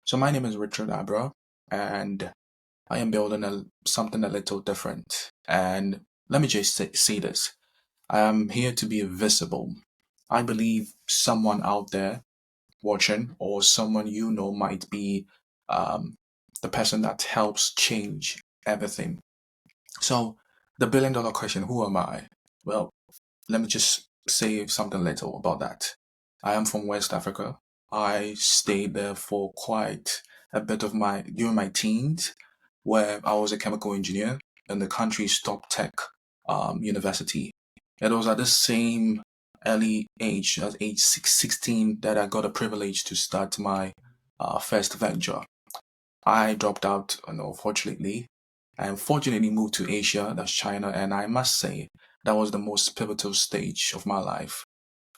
So my name is Richard Abra, and I am building something a little different. And let me just say this: I am here to be visible. I believe someone out there watching, or someone you know, might be um, the person that helps change everything. So the billion-dollar question: who am I? Well, let me just say something little about that. I am from West Africa. I stayed there for quite a bit of my during my teens, where I was a chemical engineer in the country's top tech university. It was at the same early age, at age 16, that I got a privilege to start my first venture. I dropped out, unfortunately, and fortunately moved to Asia, that's China, and I must say that was the most pivotal stage of my life.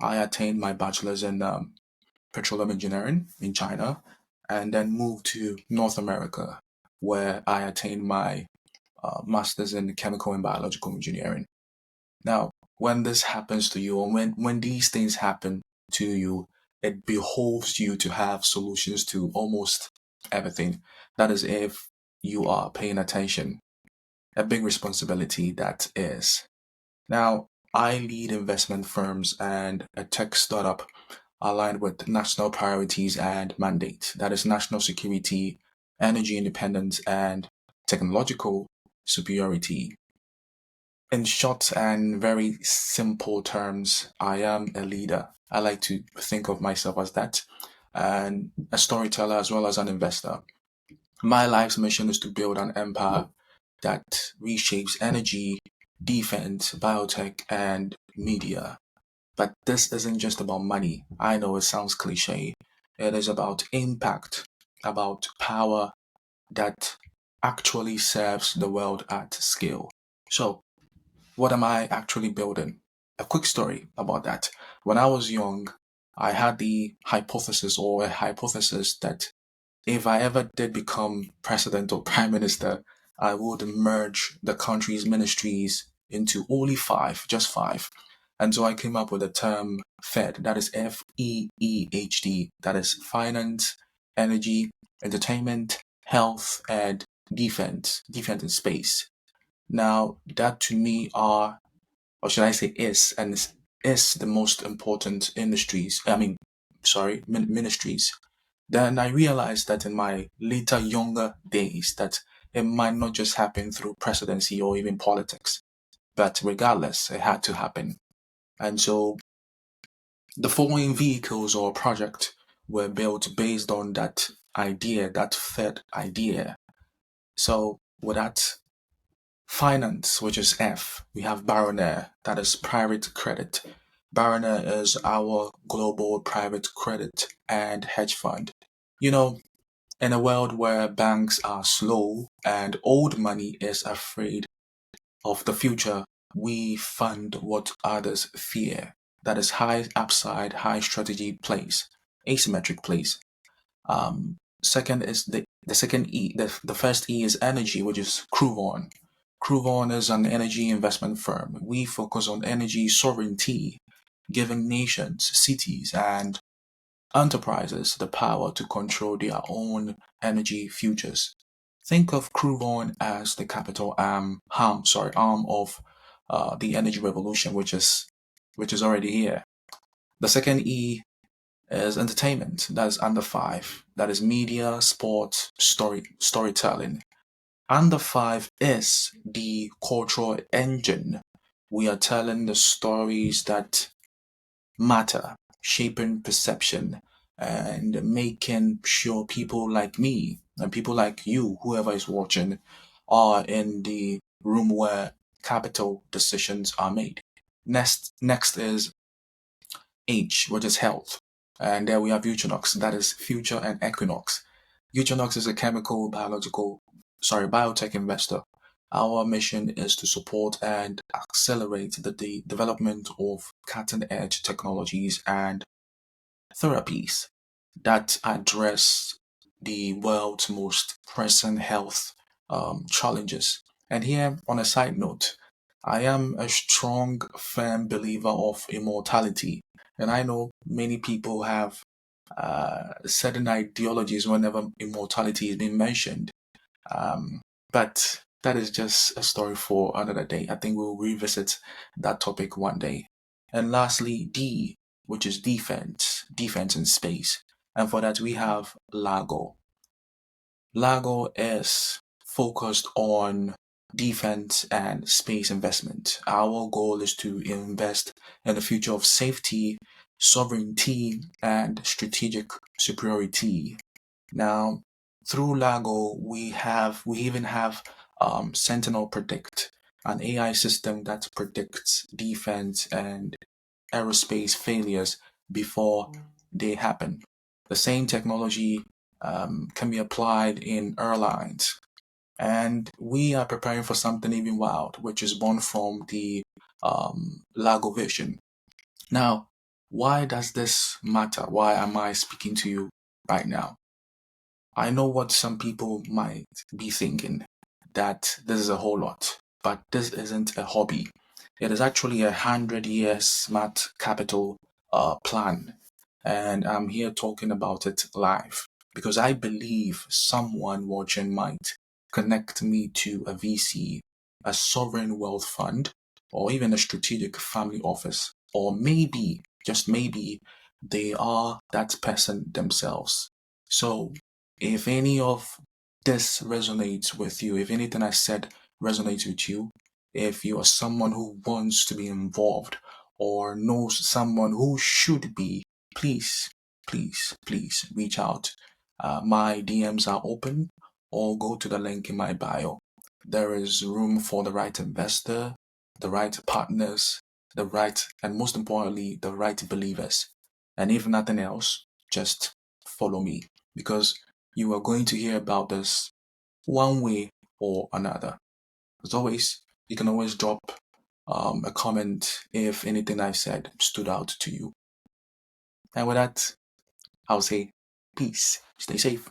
I attained my bachelor's in petroleum engineering in China, and then moved to North America, where I attained my master's in chemical and biological engineering. Now, when this happens to you, or when these things happen to you, it behoves you to have solutions to almost everything. That is, if you are paying attention. A big responsibility that is. Now, I lead investment firms and a tech startup aligned with national priorities and mandate. That is national security, energy independence, and technological superiority. In short and very simple terms, I am a leader. I like to think of myself as that, and a storyteller as well as an investor. My life's mission is to build an empire that reshapes energy, defense, biotech, and media. But this isn't just about money. I know it sounds cliche. It is about impact, about power that actually serves the world at scale. So, what am I actually building? A quick story about that. When I was young, I had the hypothesis or a hypothesis that if I ever did become president or prime minister, I would merge the country's ministries into only five, just five. And so I came up with the term FED, that is FEEHD, that is finance, energy, entertainment, health, and defense and space. Now, that to me are, or should I say is the most important industries, ministries. Then I realized that in my later younger days that it might not just happen through presidency or even politics, but regardless, it had to happen. And so the following vehicles or project were built based on that idea, that third idea. So with that finance, which is F, we have Baronair, that is private credit. Baronair is our global private credit and hedge fund. You know, in a world where banks are slow and old money is afraid of the future, we fund what others fear. That is high upside, high strategy plays, asymmetric plays. Second is the second E. The first E is energy, which is Cruvon. Cruvon is an energy investment firm. We focus on energy sovereignty, giving nations, cities, and enterprises the power to control their own energy futures. Think of Cruvon as the capital arm of the energy revolution, which is already here. The second E is entertainment. That is under five. That is media, sport, storytelling. Under five is the cultural engine. We are telling the stories that matter, shaping perception, and making sure people like me and people like you, whoever is watching, are in the room where capital decisions are made. Next is H, which is health. And there we have Futurox, that is future and equinox. Futurox is a biotech investor. Our mission is to support and accelerate the development of cutting edge technologies and therapies that address the world's most pressing health challenges. And here, on a side note, I am a strong, firm believer of immortality. And I know many people have certain ideologies whenever immortality is being mentioned. But that is just a story for another day. I think we'll revisit that topic one day. And lastly, D, which is defense in space. And for that, we have LAGO. LAGO is focused on defense and space investment. Our goal is to invest in the future of safety, sovereignty, and strategic superiority. Now, through LAGO, we even have Sentinel Predict, an AI system that predicts defense and aerospace failures before they happen. The same technology can be applied in airlines. And we are preparing for something even wild, which is born from the LAGO vision. Now, why does this matter? Why am I speaking to you right now? I know what some people might be thinking, that this is a whole lot, but this isn't a hobby. It is actually 100 year smart capital plan, and I'm here talking about it live because I believe someone watching might connect me to a VC, a sovereign wealth fund, or even a strategic family office, or maybe, just maybe, they are that person themselves. So if any of this resonates with you, if anything I said resonates with you, if you are someone who wants to be involved or knows someone who should be, please, please reach out. My DMs are open, or go to the link in my bio. There is room for the right investor, the right partners, the right, and most importantly, the right believers. And if nothing else, just follow me because you are going to hear about this one way or another. As always, you can always drop a comment if anything I said stood out to you. And with that, I'll say peace. Stay safe.